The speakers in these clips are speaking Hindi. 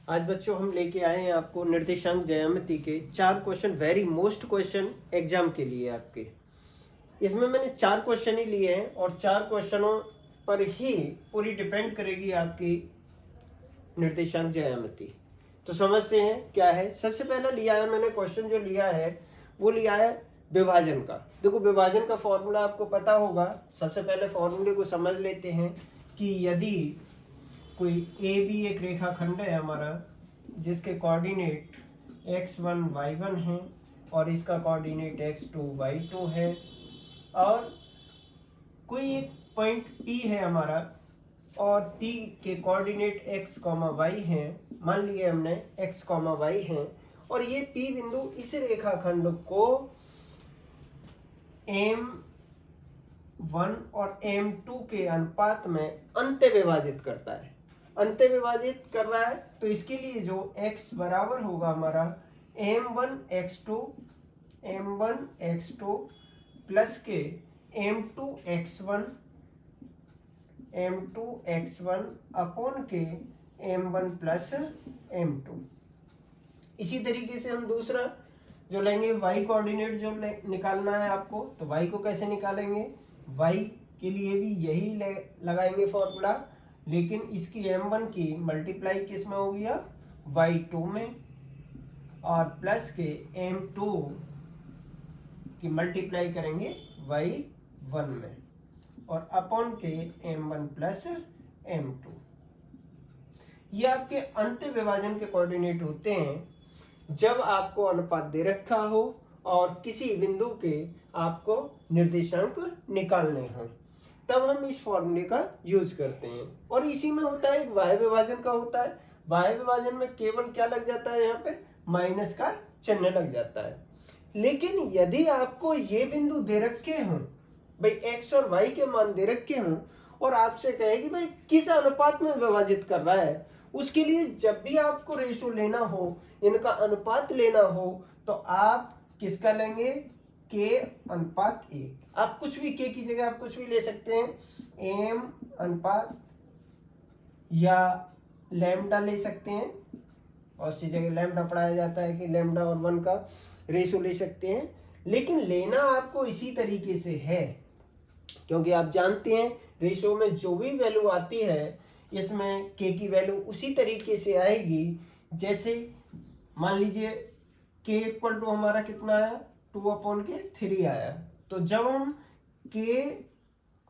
आज बच्चों हम लेके आए हैं आपको निर्देशांक ज्यामिति के 4 question, very most question exam के लिए आपके। इसमें मैंने 4 क्वेश्चन ही लिए हैं और 4 क्वेश्चनों पर ही पूरी डिपेंड करेगी आपकी निर्देशांक ज्यामिति। तो समझते हैं क्या है। सबसे पहला लिया है मैंने क्वेश्चन, जो लिया है वो लिया है विभाजन का। देखो, विभाजन का फॉर्मूला आपको पता होगा। सबसे पहले फॉर्मूले को समझ लेते हैं कि यदि कोई ए बी एक रेखाखंड है हमारा, जिसके कोऑर्डिनेट x1 y1 है और इसका कोऑर्डिनेट x2 y2 है, और कोई एक पॉइंट P है हमारा और P के कोऑर्डिनेट x, y है। मान लिए हमने x, y है और ये P बिंदु इस रेखाखंड को M1 और M2 के अनुपात में अंत्य विभाजित करता है। अंत्य विभाजित कर रहा है तो इसके लिए जो x बराबर होगा हमारा M1 x2 प्लस के M2 x1 अपॉन के M1 प्लस M2। इसी तरीके से हम दूसरा जो लेंगे y कोऑर्डिनेट जो निकालना है आपको, तो y को कैसे निकालेंगे। y के लिए भी यही लगाएंगे फॉर्मूला, लेकिन इसकी M1 की मल्टीप्लाई किस में होगी अब y2 में, और प्लस के M2 की मल्टीप्लाई करेंगे y1 में, और अपॉन के M1 प्लस M2। ये आपके अंत्य विभाजन के कोऑर्डिनेट होते हैं जब आपको अनुपात दे रखा हो और किसी बिंदु के आपको निर्देशांक निकालने हों, तब हम इस फॉर्मूले का यूज करते हैं। और इसी में होता है एक वाह्य विभाजन का होता है। वाह्य विभाजन में केवल क्या लग जाता है, यहाँ पे माइनस का चिन्ह लग जाता है। लेकिन यदि आपको ये बिंदु दे रखे हों, भाई x और y के मान दे रखे हों, और आपसे कहे कि भाई किस अनुपात में विभाजित कर रहा है, उसके लिए जब भी आपको रेशो लेना हो, इनका अनुपात लेना हो, तो आप किसका लेंगे, k अनुपात 1। आप कुछ भी k की जगह आप कुछ भी ले सकते हैं, m अनुपात या लैम्डा ले सकते हैं, और उसी जगह लैम्डा पढ़ाया जाता है कि लैम्डा और 1 का रेशो ले सकते हैं। लेकिन लेना आपको इसी तरीके से है, क्योंकि आप जानते हैं रेशो में जो भी वैल्यू आती है, इसमें k की वैल्यू उसी तरीके से आएगी। जैसे मान लीजिए k इक्वल टू हमारा कितना आया, 2/3 आया, तो जब हम k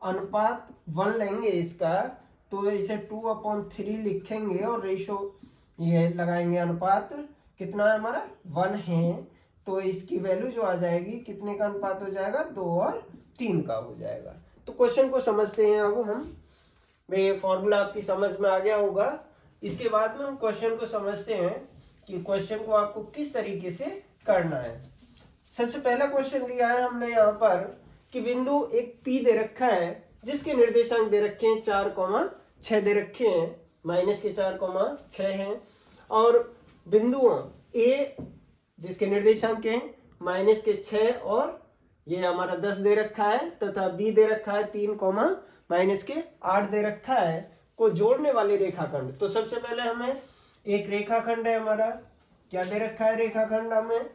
अनुपात 1 लेंगे इसका, तो इसे 2/3 लिखेंगे और रेशो ये लगाएंगे, अनुपात कितना है हमारा 1 है, तो इसकी वैल्यू जो आ जाएगी, कितने का अनुपात हो जाएगा, 2 और 3 का हो जाएगा। तो क्वेश्चन को समझते हैं अब हम। ये फॉर्मूला आपकी समझ में आ गया होगा। इसके बाद में हम क्वेश्चन को समझते हैं कि क्वेश्चन को आपको किस तरीके से करना है। सबसे पहला क्वेश्चन लिया है हमने यहाँ पर कि बिंदु एक P दे रखा है, जिसके निर्देशांक दे रखे हैं 4,6 दे रखे हैं, माइनस के 4,6 हैं, और बिंदुओं A जिसके निर्देशांक हैं माइनस के 6 और ये हमारा 10 दे रखा है, तथा B दे रखा है 3, माइनस के 8 दे रखा है, को जोड़ने वाले रेखाखंड। तो सबसे पहले हमें एक रेखाखंड है हमारा, क्या दे रखा है रेखाखंड हमें,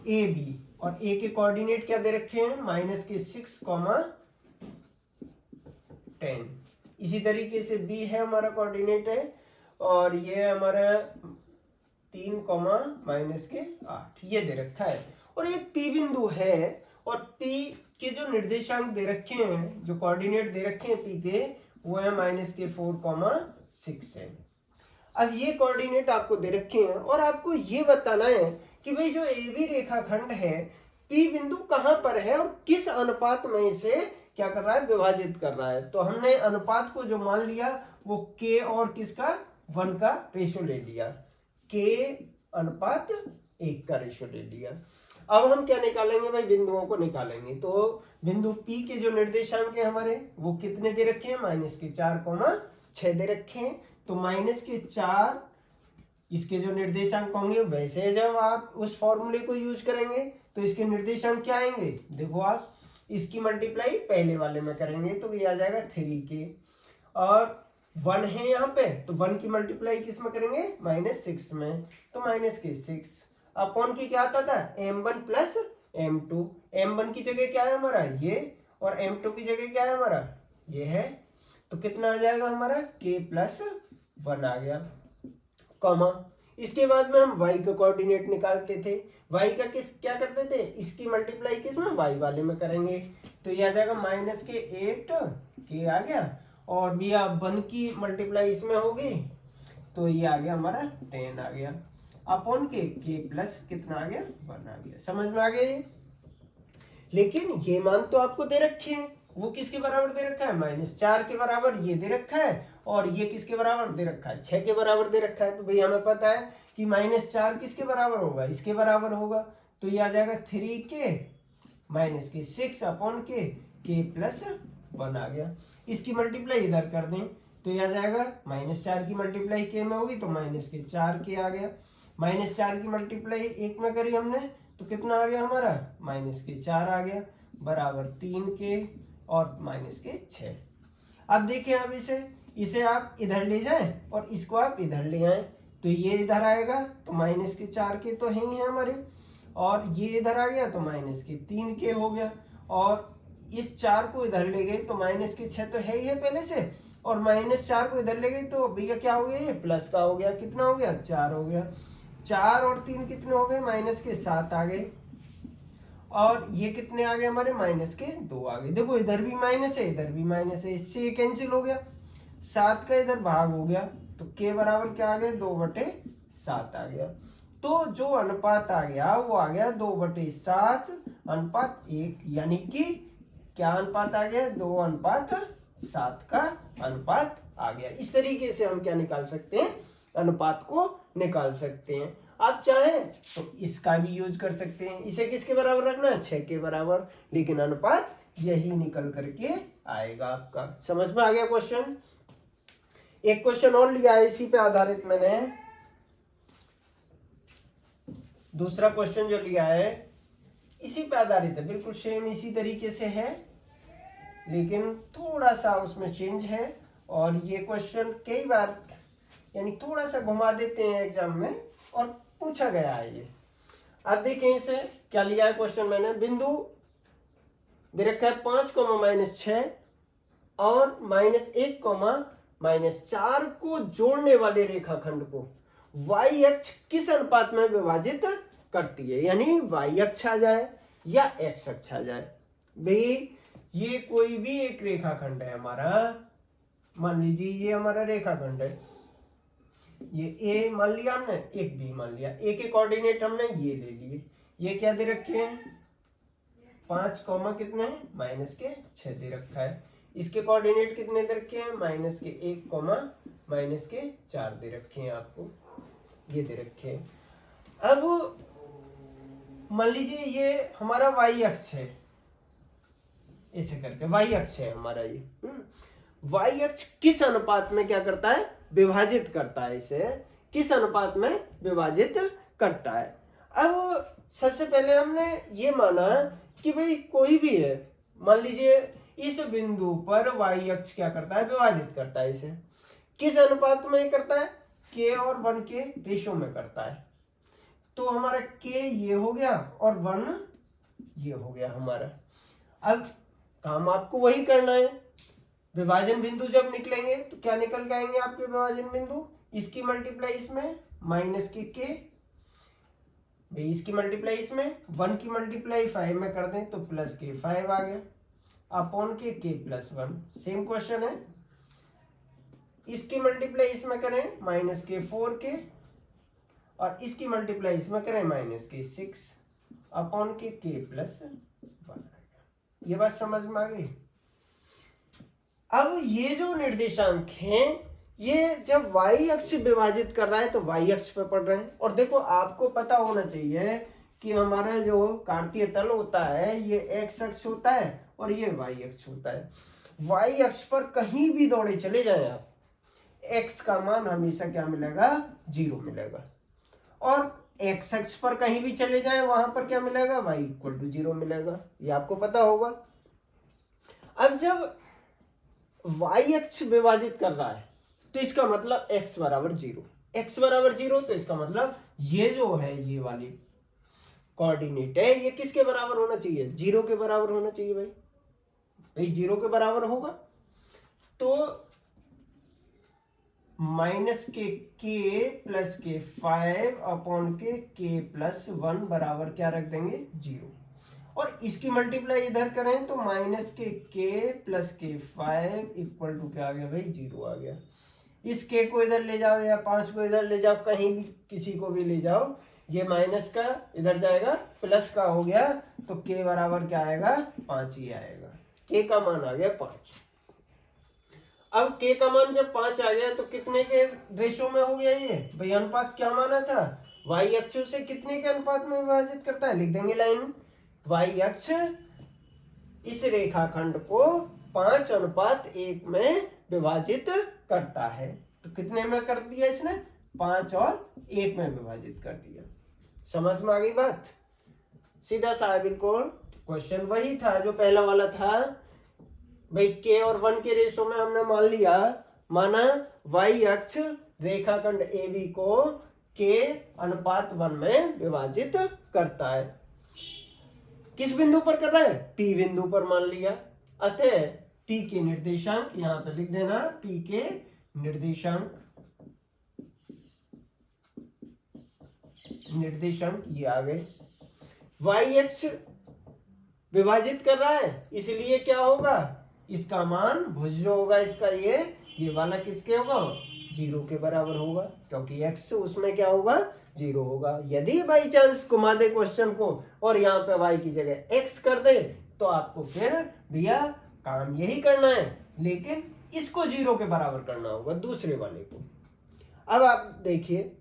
AB, और A के कोऑर्डिनेट क्या दे रखे हैं, माइनस के 6, 10। इसी तरीके से B है हमारा कोऑर्डिनेट है, और ये हमारा 3, माइनस के 8 ये दे रखा है। और एक P बिंदु है, और P के जो निर्देशांक दे रखे हैं, जो कोऑर्डिनेट दे रखे हैं P के, वो है माइनस के 4, 6 है। अब ये कोऑर्डिनेट आपको दे रखे हैं और आपको ये बताना है कि भाई जो AB रेखाखंड है, P बिंदु कहां पर है और किस अनुपात में इसे क्या कर रहा है, विभाजित कर रहा है। तो हमने अनुपात को जो मान लिया वो k और किसका, 1 का रेशो ले लिया, k अनुपात 1 का रेशो ले लिया। अब हम क्या निकालेंगे भाई, बिंदुओं को निकालेंगे। तो बिंदु P के जो निर्देशांक है हमारे, वो कितने दे रखे हैं, माइनस के 4,6 दे रखे हैं। तो माइनस के 4 इसके जो निर्देशांक होंगे, वैसे जब आप उस फॉर्मूले को यूज करेंगे तो इसके निर्देशांक क्या आएंगे, देखो आप इसकी मल्टीप्लाई पहले वाले में करेंगे तो ये आ जाएगा 3k, और 1 है यहाँ पे, तो 1 की मल्टीप्लाई किस में करेंगे, -6 में, तो -6 अपॉन की क्या आता था, m1 प्लस m2। m1 की जगह क्या है हमारा ये, और m2 की जगह क्या है हमारा ये है, तो कितना आ जाएगा हमारा k प्लस 1 आ गया, कॉमा। इसके बाद में हम y का कोऑर्डिनेट निकालते थे, y का क्या करते थे, इसकी मल्टीप्लाई किस में, y वाले में करेंगे, तो ये आ जाएगा -8 k आ गया, और भी आप 1 की मल्टीप्लाई इसमें होगी, तो ये आ गया हमारा 10 आ गया, अपॉन के प्लस कितना आ गया, 1 आ गया। समझ में आ गया ये। लेकिन ये मान तो आपको दे रखे हैं, वो किसके बराबर दे रखा है, -4 के बराबर ये दे रखा है, और ये किसके बराबर दे रखा है, 6 के बराबर दे रखा है। तो भाई हमें पता है कि -4 किसके बराबर होगा, इसके बराबर होगा, तो ये आ जाएगा 3k - 6 अपॉन के प्लस 1 आ गया। इसकी मल्टीप्लाई इधर कर दें, तो ये आ जाएगा -4 की मल्टीप्लाई के में होगी, तो -4k आ गया, -4 की मल्टीप्लाई एक में करी हमने, तो कितना आ गया हमारा, -4 आ गया, बराबर 3k और -6। अब देखिए, अब इसे आप इधर ले जाएं और इसको आप इधर ले आए, तो ये इधर आएगा, तो -4k तो है ही है हमारे, और ये इधर आ गया तो -3k हो गया, और इस 4 को इधर ले गए तो -6 तो है ही है पहले से, और -4 को इधर ले गई तो भैया क्या हो गया, ये प्लस का हो गया, कितना हो गया, 4 हो गया, 4 और 3 कितने हो गए, -7 आ गए, और ये कितने आ गए हमारे, -2 आ गए। देखो इधर भी माइनस है, इधर भी माइनस है, इससे ये कैंसिल हो गया, 7 का इधर भाग हो गया, तो k बराबर क्या आ गया, 2/7 आ गया। तो जो अनुपात आ गया वो आ गया 2/7 अनुपात 1, यानी कि क्या अनुपात आ गया, 2:7 का अनुपात आ गया। इस तरीके से हम क्या निकाल सकते हैं, अनुपात को निकाल सकते हैं। आप चाहें तो इसका भी यूज कर सकते हैं, इसे किसके बराबर रखना है, 6 के बराबर, लेकिन अनुपात यही निकल करके आएगा आपका। समझ में आ गया क्वेश्चन। एक क्वेश्चन और लिया है इसी पे आधारित मैंने, दूसरा क्वेश्चन जो लिया है इसी पे आधारित है, बिल्कुल सेम इसी तरीके से है, लेकिन थोड़ा सा उसमें चेंज है, और ये क्वेश्चन कई बार यानी थोड़ा सा घुमा देते हैं एग्जाम में, और पूछा गया है ये। अब देखें इसे क्या लिया है क्वेश्चन मैंने, बिंदु दे रखा है 5, -6 और -1, -4 को जोड़ने वाले रेखाखंड को y अक्ष किस अनुपात में विभाजित करती है, यानी y अक्ष आ जाए या x अक्ष आ जाए। भाई ये कोई भी एक रेखाखंड है हमारा, मान लीजिए ये हमारा रेखाखंड है, ये a मान लिया हमने, एक b मान लिया, a के कोऑर्डिनेट हमने ये ले लिए, ये क्या दे रखे हैं 5, कितने हैं -6 दे रखा है, इसके कोऑर्डिनेट कितने दे रखे हैं -1, -4 दे रखे हैं, आपको ये दे रखे हैं। अब मान लीजिए ये हमारा y अक्ष है, ऐसे करके y अक्ष है हमारा ये, y अक्ष किस अनुपात में क्या करता है, विभाजित करता है, इसे किस अनुपात में विभाजित करता है। अब सबसे पहले हमने ये माना कि भाई कोई भी है, मान लीजिए इस बिंदु पर y अक्ष क्या करता है, विभाजित करता है, इसे किस अनुपात में करता है, k और 1 के रेशो में करता है। तो हमारा k ये हो गया और 1 ये हो गया हमारा। अब काम आपको वही करना है, विभाजन बिंदु जब निकलेंगे तो क्या निकल के आएंगे आपके विभाजन बिंदु, इसकी मल्टीप्लाई इसमें -k, इसकी मल्टीप्लाई इसमें 1 की मल्टीप्लाई 5 में कर दें तो +k 5 आ गया, अपॉन के k + 1। सेम क्वेश्चन है, इसकी मल्टीप्लाई इसमें करें -k 4k, और इसकी मल्टीप्लाई इसमें करें -k 6 अपॉन के k + 1 आएगा। ये बात समझ में आ गई। अब ये जो निर्देशांक हैं, ये जब y अक्ष विभाजित कर रहा है तो y अक्ष पे पड़ रहे हैं, और देखो आपको पता होना चाहिए कि हमारा जो कार्तीय तल होता है ये x अक्ष होता है और ये y अक्ष होता है। y अक्ष पर कहीं भी दौड़े चले जाएं आप, x का मान हमेशा क्या मिलेगा, 0 मिलेगा, और x अक्ष पर कहीं भी चले जाएं वहां पर क्या मिलेगा, y = 0 मिलेगा, ये आपको पता होगा। अब जब y अक्ष विभाजित कर रहा है तो इसका मतलब x बराबर 0, x बराबर 0, तो इसका मतलब ये जो है ये वाली कोऑर्डिनेट है ये किसके बराबर होना चाहिए, 0 के बराबर होना चाहिए भाई 0 के बराबर होगा। तो माइनस के प्लस के 5 अपॉन के प्लस 1 बराबर क्या रख देंगे 0, और इसकी मल्टीप्लाई इधर करें तो माइनस के प्लस के 5 इक्वल टू क्या आ गया भाई 0 आ गया। इस के को इधर ले जाओ या 5 को इधर ले जाओ, कहीं भी किसी को भी ले जाओ, ये माइनस का इधर जाएगा प्लस का हो गया, तो के बराबर क्या आएगा 5 ही आएगा। के का मान आ गया 5। अब के का मान जब 5 आ गया तो कितने के रेशो में हो गया ये भाई, अनुपात क्या माना था, वाई अक्ष से कितने के अनुपात में विभाजित करता है, लिख देंगे लाइन, वाई अक्ष इस रेखाखंड को 5:1 में विभाजित करता है। तो कितने में कर दिया इसने, 5 और 1 में विभाजित कर दिया। समझ में आ गई बात, सीधा सा बिल्कुल क्वेश्चन वही था जो पहला वाला था भाई, के और 1 के रेशो में हमने मान लिया, माना वाई अक्ष रेखाखंड AB को के अनुपात 1 में विभाजित करता है। किस बिंदु पर कर रहा है, P बिंदु पर मान लिया, अतः P के निर्देशांक यहां पे लिख देना, P के निर्देशांक ये आ गए। वाई अक्ष विभाजित कर रहा है इसलिए क्या होगा, इसका मान भुज जो होगा इसका ये वाला किसके होगा 0 के बराबर होगा, क्योंकि x उसमें क्या होगा 0 होगा। यदि बाई चांस घुमा दे क्वेश्चन को और यहाँ पे y की जगह x कर दे तो आपको फिर भैया काम यही करना है, लेकिन इसको 0 के बराबर करना होगा दूसरे वाले को। अब आप देखिए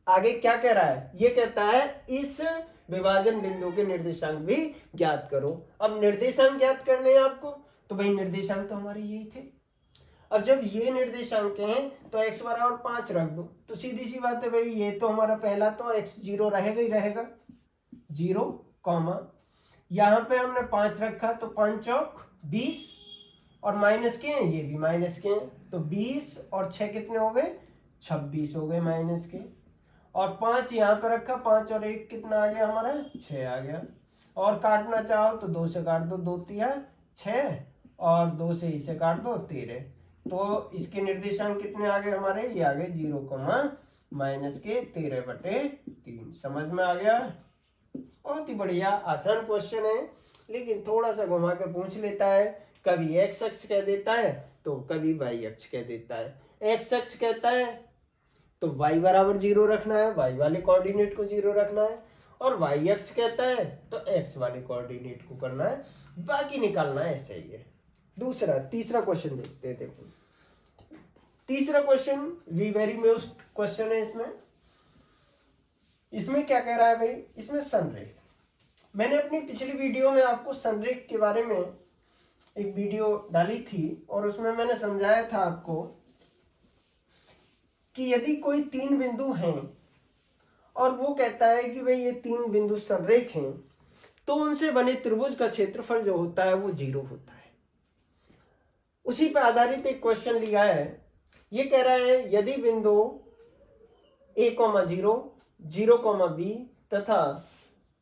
आगे क्या कह रहा है, ये कहता है इस विभाजन बिंदु के निर्देशांक भी ज्ञात करो। अब निर्देशांक ज्ञात करने हैं आपको, तो भाई निर्देशांक तो हमारे यही थे। अब जब ये निर्देशांक हैं तो x बराबर 5 रख दो, तो सीधी सी बात है भाई, ये तो हमारा पहला तो x 0 रहेगा ही रहेगा 0, कॉमा यहाँ पे हमने 5 रखा तो 5 चौक 20, और माइनस के हैं ये भी माइनस के हैं, तो 20 और 6 कितने हो गए 26 हो गए माइनस के, और 5 यहाँ पे रखा, 5 और 1 कितना आ गया हमारा 6 आ गया, और काटना चाहो तो 2 से काट दो, 2 तिया 6 और 2 से इसे काट दो 13, तो इसके निर्देशांक कितने आ गए हमारे, ये आ गए 0, माइनस के 13/3। समझ में आ गया, बहुत ही बढ़िया आसान क्वेश्चन है, लेकिन थोड़ा सा घुमा कर पूछ लेता है, कभी x अक्ष कह देता है तो कभी y अक्ष कह देता है। x अक्ष कहता है तो y बराबर 0 रखना है, y वाले कोऑर्डिनेट को 0 रखना है, और y अक्ष कहता है तो x वाले कोऑर्डिनेट को करना है, बाकी निकालना है, ऐसे ही है। तीसरा क्वेश्चन देखते हैं। देखो तीसरा क्वेश्चन वेरी मोस्ट क्वेश्चन है। इसमें क्या कह रहा है भाई, इसमें संरेख, मैंने अपनी पिछली वीडियो में आपको संरेख के बारे में एक वीडियो डाली थी और उसमें मैंने समझाया था आपको कि यदि कोई 3 बिंदु हैं और वो कहता है कि भाई ये 3 बिंदु संरेख हैं, तो उनसे बने त्रिभुज का क्षेत्रफल जो होता है वो 0 होता है। उसी पर आधारित एक क्वेश्चन लिया है। ये कह रहा है यदि बिंदु a,0, 0,b तथा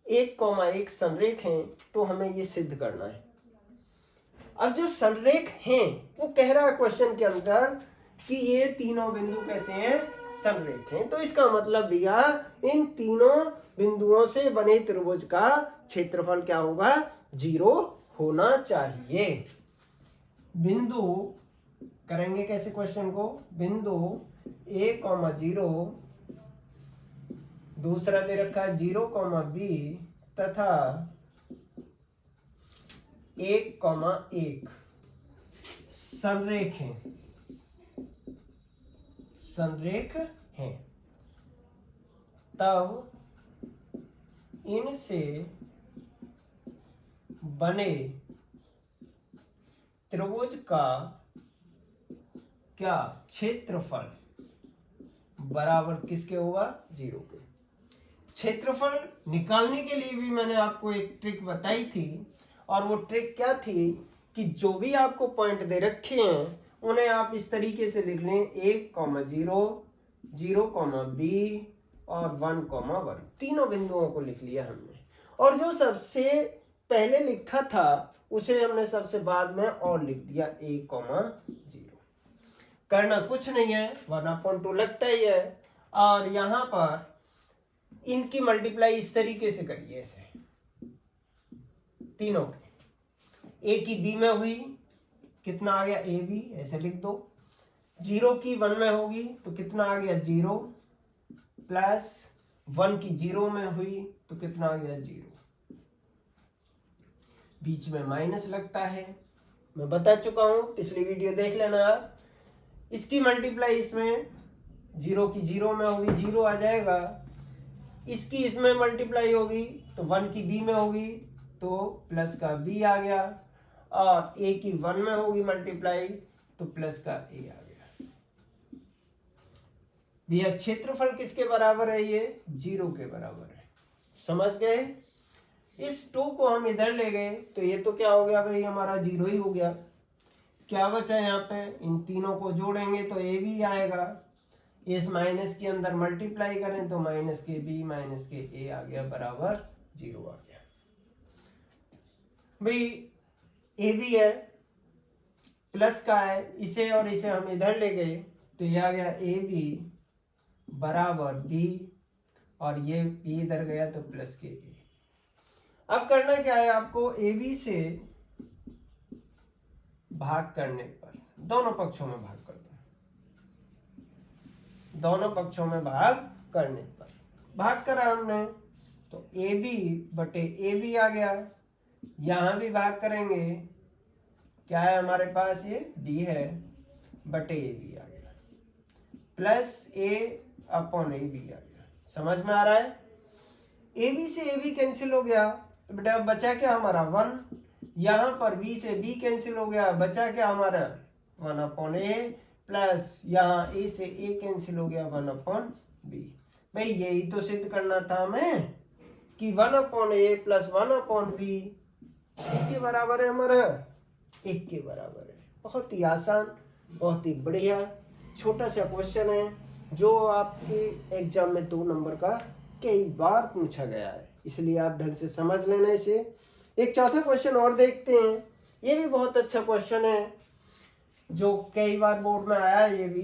1,1 संरेख हैं तो हमें ये सिद्ध करना है। अब जो संरेख हैं वो कह रहा है क्वेश्चन के अंदर कि ये तीनों बिंदु कैसे हैं, संरेख हैं, तो इसका मतलब भैया इन तीनों बिंदुओं से बने त्रिभुज का क्षेत्रफल क्या होगा 0 होना चाहिए। बिंदु करेंगे कैसे क्वेश्चन को, बिंदु a,0 दूसरा दे रखा है 0,b तथा 1,1 संरेख हैं, तब इनसे बने त्रिभुज का क्या क्षेत्रफल बराबर किसके होगा 0 के। क्षेत्रफल निकालने के लिए भी मैंने आपको एक ट्रिक बताई थी, और वो ट्रिक क्या थी कि जो भी आपको पॉइंट दे रखे हैं उन्हें आप इस तरीके से लिख लें 1,0, 0,b और 1,1। तीनों बिंदुओं को लिख लिया हमने, और जो सबसे पहले लिखा था उसे हमने सबसे बाद में और लिख दिया 1,0। करना कुछ नहीं है, 1/2 लगता ही है। और यहां पर इनकी मल्टीप्लाई इस तरीके से करिए, ऐसे तीनों के। ए की बी में हुई, कितना आ गया ए बी, ऐसे लिख दो। 0 की 1 में होगी तो कितना आ गया 0, प्लस 1 की 0 में हुई तो कितना आ गया 0। बीच में माइनस लगता है, मैं बता चुका हूं, पिछली वीडियो देख लेना आप। इसकी मल्टीप्लाई इसमें 0 की 0 में होगी, 0 आ जाएगा। इसकी इसमें मल्टीप्लाई होगी तो 1 की बी में होगी तो प्लस का बी आ गया, और ए की 1 में होगी मल्टीप्लाई तो प्लस का ए आ गया। भैया क्षेत्रफल किसके बराबर है? ये 0 के बराबर है। समझ गए? इस 2 को हम इधर ले गए तो ये तो क्या हो गया भाई, हमारा 0 ही हो गया। क्या बचा यहाँ पे? इन तीनों को जोड़ेंगे तो ए भी आएगा। इस माइनस के अंदर मल्टीप्लाई करें तो माइनस के बी माइनस के ए आ गया, बराबर 0 आ गया। भाई ए बी है, प्लस का है, इसे और इसे हम इधर ले गए तो ये आ गया ए बी बराबर बी, और ये बी इधर गया तो प्लस के ए। अब करना क्या है आपको? ए बी से भाग करने पर दोनों पक्षों में भाग कर दो। दोनों पक्षों में भाग करने पर भाग करा हमने तो ए बी बटे ए बी आ गया। यहां भी भाग करेंगे, क्या है हमारे पास? ये बी है, बटे ए बी आ गया, plus A upon A B आ गया। समझ में आ रहा है? ए बी से ए बी कैंसिल हो गया तो बेटा बचा क्या हमारा 1। यहां पर बी से बी कैंसिल हो गया, बचा क्या हमारा 1 अपॉन ए, प्लस यहाँ ए से ए कैंसिल हो गया 1 अपॉन बी। भाई यही तो सिद्ध करना था हमें कि 1 अपॉन ए प्लस 1 अपॉन बी किसके बराबर है? हमारा 1 के बराबर है। बहुत ही आसान, बहुत ही बढ़िया छोटा सा क्वेश्चन है जो आपके एग्जाम में 2 नंबर का कई बार पूछा गया है, इसलिए आप ढंग से समझ लेना इसे। एक चौथा क्वेश्चन और देखते हैं, ये भी बहुत अच्छा क्वेश्चन है जो कई बार बोर्ड में आया है। ये भी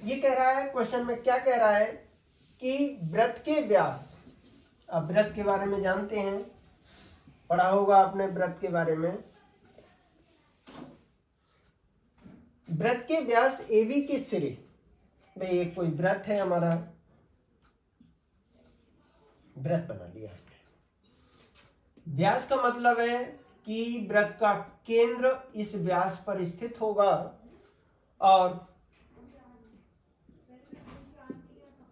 ये कह रहा है, क्वेश्चन में क्या कह रहा है कि वृत्त के व्यास, अब वृत्त के बारे में जानते हैं, पढ़ा होगा आपने वृत्त के बारे में। वृत्त के व्यास AB के सिरे, भाई एक कोई वृत्त है हमारा, वृत्त बना लिया हमने। व्यास का मतलब है कि वृत्त का केंद्र इस व्यास पर स्थित होगा, और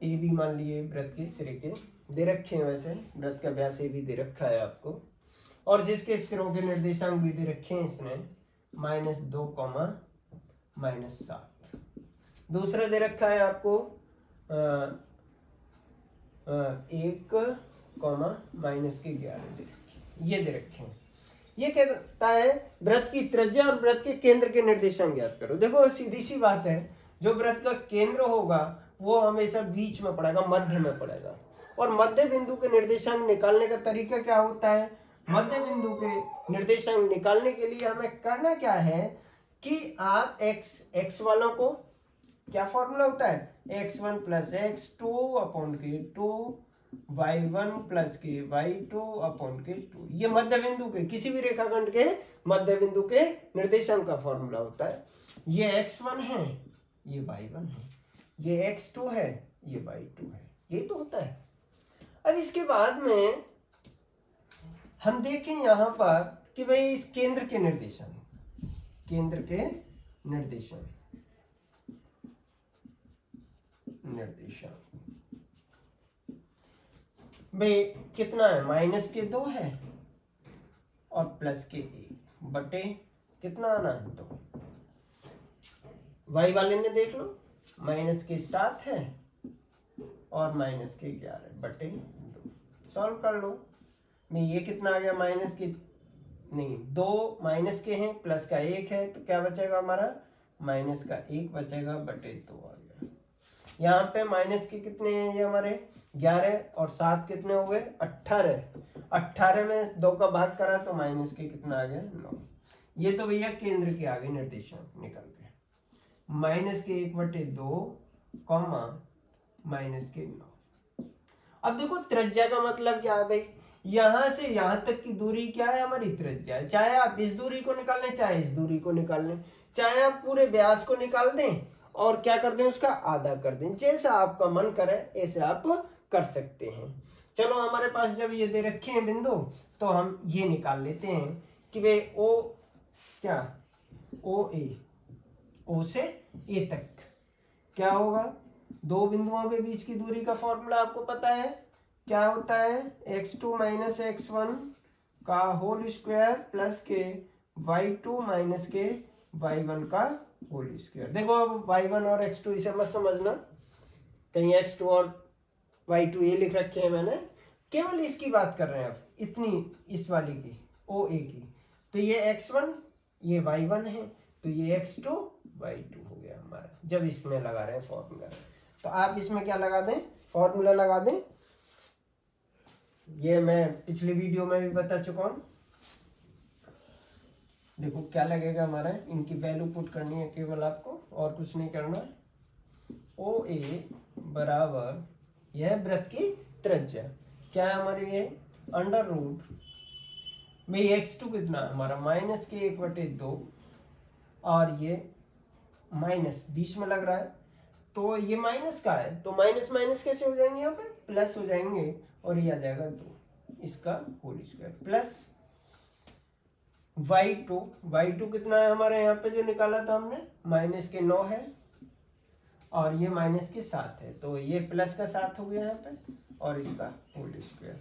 AB मान लिए वृत्त के सिरे के दे रखे हैं, वैसे वृत्त का व्यास AB दे रखा है आपको, और जिसके सिरों के निर्देशांक भी दे रखे हैं इसने -2, -7। दूसरा दे रखा है आपको 1, -11 दे रखे, ये दे रखे हैं। ये कहता है वृत्त की त्रिज्या और वृत्त के केंद्र के निर्देशांक ज्ञात करो। देखो सीधी सी बात है, जो वृत्त का केंद्र होगा वो हमेशा बीच में पड़ेगा, मध्य में पड़ेगा, और मध्य बिंदु के निर्देशांक निकालने का तरीका क्या होता है? मध्य बिंदु के निर्देशांक निकालने के लिए हमें करना क्या है कि आप x वालों को, क्या फॉर्मूला होता है? x1 + x2 अपॉन के 2, y1 + के y2 अपॉन के 2। ये मध्य बिंदु के, किसी भी रेखाखंड के मध्य बिंदु के निर्देशांक का फॉर्मूला होता है। ये x1 है, ये y1 है, ये x2 है, ये y2 है, ये तो होता है। अब इसके बाद में हम देखें यहां पर कि भाई इस केंद्र के निर्देशांक, केंद्र के निर्देशांक भाई कितना है? -2 है और +1 बटे कितना आना है 2। y वाले ने देख लो, -7 है और -11 बटे 2। सॉल्व कर लो। मैं ये कितना आ गया? नहीं, 2 माइनस के हैं, प्लस का 1 है, तो क्या बचेगा हमारा, माइनस का 1 बचेगा बटे 2 आ गया। यहाँ पे माइनस के कितने हैं ये हमारे 11 और 7 कितने हो गए 18। 18 में 2 का भाग करा तो माइनस के कितना आ गया 9। ये तो भैया केंद्र के आगे निर्देशांक निकल गए, माइनस के 1/2 कॉमा माइनस के 9। अब देखो त्रिज्या का मतलब क्या है भाई, यहां से यहां तक की दूरी क्या है, हमारी त्रिज्या है। चाहे आप इस दूरी को निकाल लें, चाहे इस दूरी को निकाल लें, चाहे आप पूरे व्यास को निकाल दें और क्या कर दें, उसका आधा कर दें, जैसा आपका मन करे ऐसे आप कर सकते हैं। चलो हमारे पास जब ये दे रखे हैं बिंदु, तो हम ये निकाल लेते हैं कि भाई ओ क्या, ओ ए, ओ से ए तक क्या होगा, दो बिंदुओं के बीच की दूरी का फॉर्मूला आपको पता है, क्या होता है, x2 माइनस x1 का होल स्क्वायर प्लस के y2 माइनस के y1 का होल स्क्वायर। देखो अब y1 और x2 इसे मत समझना, कहीं x2 और y2 ये लिख रखे हैं मैंने, केवल इसकी बात कर रहे हैं अब, इतनी इस वाली की ओ ए की, तो ये x1 ये y1 है, तो ये x2 y2 हो गया हमारा, जब इसमें लगा रहे हैं फॉर्मूला। तो आप इसमें क्या लगा दें, फॉर्मूला लगा दें, ये मैं पिछले वीडियो में भी बता चुका हूं। देखो क्या लगेगा हमारा, इनकी वैल्यू पुट करनी है केवल आपको, और कुछ नहीं करना। ओ ए बराबर यह वृत्त की त्रिज्या क्या है हमारी, ये अंडर रूट में x2 कितना हमारा माइनस के 1/2 और ये माइनस बीच में लग रहा है, तो ये माइनस का है, तो माइनस माइनस कैसे हो जाएंगे, यहाँ पे प्लस हो जाएंगे, और ये आ जाएगा 2 इसका होल स्क्वायर प्लस y2 कितना है हमारे यहाँ पे जो निकाला था हमने, माइनस के 9 है और ये माइनस के 7 है, तो ये प्लस का 7 हो गया यहाँ पे, और इसका होल स्क्वायर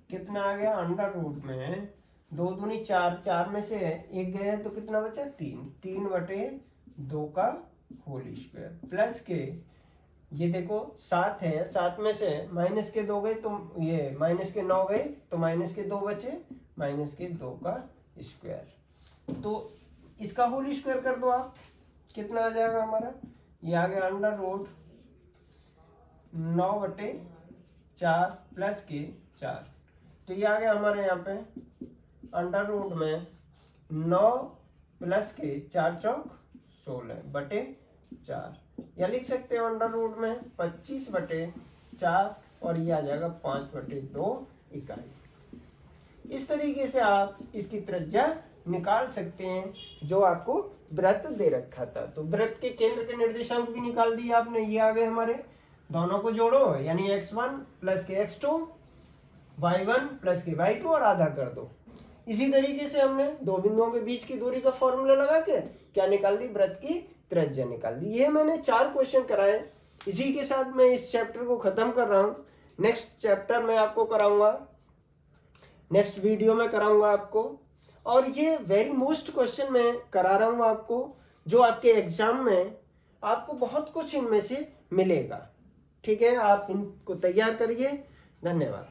कितना आ गया, अंडर रूट में 2 दूनी 4, 4 में से 1 गया तो कितना बचा 3/2 का होल स्क्वायर प्लस के, ये देखो 7 है, 7 में से माइनस के 2 गए तो ये माइनस के 9 गए तो माइनस के 2 बचे, माइनस के 2 का स्क्वायर, तो इसका होल स्क्वायर कर दो आप, कितना आ जाएगा हमारा, ये आ गया अंडर रूट 9/4 प्लस के 4, तो ये आ गया हमारे यहाँ पे अंडर रूट में 9 प्लस के 4 चौक 16/4, या लिख सकते हो अंडर रूट में 25/4, और ये आ जाएगा 5/2 इकाई। इस तरीके से आप इसकी त्रिज्या निकाल सकते हैं जो आपको वृत्त दे रखा था। तो वृत्त के केंद्र के निर्देशांक भी निकाल दिए आपने, ये आ गए हमारे, दोनों को जोड़ो यानी x1 प्लस के x2, y1 प्लस के y2 और आधा कर दो। इसी तरीके से हमने दो बिंदुओं के बीच की दूरी का फॉर्मूला लगा के क्या निकाल दी, वृत्त की त्रिज्या निकाल दी। ये मैंने 4 क्वेश्चन कराए, इसी के साथ मैं इस चैप्टर को खत्म कर रहा हूँ। नेक्स्ट चैप्टर में आपको कराऊंगा, नेक्स्ट वीडियो में कराऊंगा आपको, और ये वेरी मोस्ट क्वेश्चन मैं करा रहा हूँ आपको, जो आपके एग्जाम में आपको बहुत कुछ इनमें से मिलेगा। ठीक है, आप इनको तैयार करिए। धन्यवाद।